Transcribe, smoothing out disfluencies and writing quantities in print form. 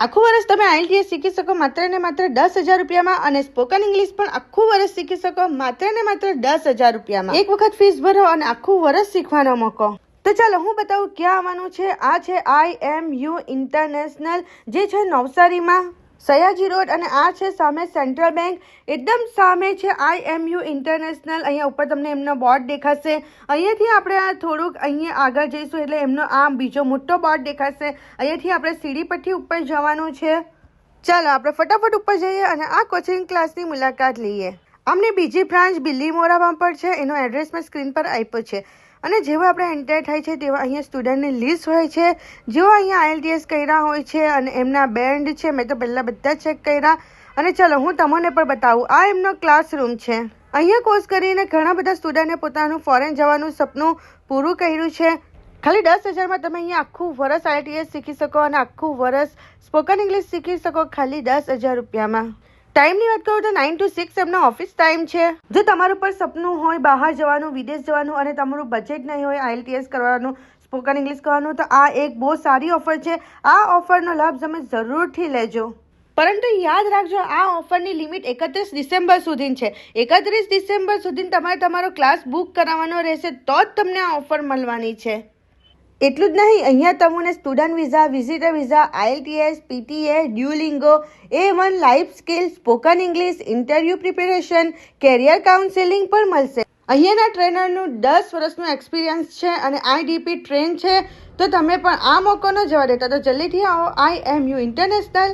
આખું વર્ષ તમે IELTS શીખી શકો માત્ર ને માત્ર 10,000 રૂપિયામાં અને સ્પોકન ઇંગ્લિશ પણ આખું વર્ષ શીખી શકો માત્ર ને માત્ર 10,000 રૂપિયામાં. એક વખત ફીસ ભરો અને આખું વર્ષ શીખવાનો મોકો. તો ચાલો હું બતાવું ક્યાં આવવાનું છે. આ છે IMU ઇન્ટરનેશનલ, જે છે નવસારીમાં, સયાજી રોડ, અને આ છે સામે સેન્ટ્રલ બેંક. એકદમ સામે છે IMU ઇન્ટરનેશનલ. અહીંયા ઉપર તમને એમનો બોર્ડ દેખાશે. અહીંયાથી આપણે આ થોડુંક અહીંયા આગળ જઈશું એટલે એમનો આ બીજો મોટો બોર્ડ દેખાશે. અહીંયાથી આપણે સીડી પરથી ઉપર જવાનું છે. ચાલો આપણે ફટાફટ ઉપર જઈએ અને આ કોચિંગ ક્લાસની મુલાકાત લઈએ. આમની બીજી બ્રાન્ચ બિલ્લીમોરામાં પણ છે. એનો એડ્રેસ મેં સ્ક્રીન પર આપ્યો છે. અને જેવો આપણે એન્ટર થાય છે તેવા અહીંયા સ્ટુડન્ટની લિસ્ટ હોય છે. જેઓ અહીંયા IELTS કર્યા હોય છે અને એમના બેન્ડ છે. મેં તો પહેલાં બધા ચેક કર્યા. અને ચલો હું તમને પણ બતાવું. આ એમનો ક્લાસરૂમ છે. અહીંયા કોર્સ કરીને ઘણા બધા સ્ટુડન્ટે પોતાનું ફોરેન જવાનું સપનું પૂરું કર્યું છે. ખાલી 10,000માં તમે અહીંયા આખું વર્ષ IELTS શીખી શકો અને આખું વર્ષ સ્પોકન ઇંગ્લિશ શીખી શકો ખાલી 10,000 રૂપિયામાં. ટાઈમની વાત કરું તો 9 to 6 એમનો ઓફિસ ટાઈમ છે. જો તમારું પર સપનું હોય બહાર જવાનું, વિદેશ જવાનું અને તમારું બજેટ નહીં હોય IELTS કરવાનું, સ્પોકન ઇંગ્લિશ કરવાનું, તો આ એક બહુ સારી ઓફર છે. આ ઓફરનો લાભ તમે જરૂરથી લેજો. પરંતુ યાદ રાખજો, આ ઓફરની લિમિટ 31 ડિસેમ્બર સુધી છે. 31 ડિસેમ્બર સુધી તમારે તમારો ક્લાસ બુક કરાવવાનો રહેશે તો જ તમને આ ઓફર મળવાની છે. એટલું જ નહીં, અહીંયા તમને student visa, visitor visa, IELTS, PTA, ડ્યુલિંગો, A1 life skill, spoken English, interview preparation, carrier counselling પણ મળશે. અહીંયાના ટ્રેનરનું 10 વર્ષનું એક્સપિરિયન્સ છે અને IDP ટ્રેન છે. તો તમે પણ આ મોકો ન જવા દેતા. તો જલ્દીથી આવો IMU ઇન્ટરનેશનલ.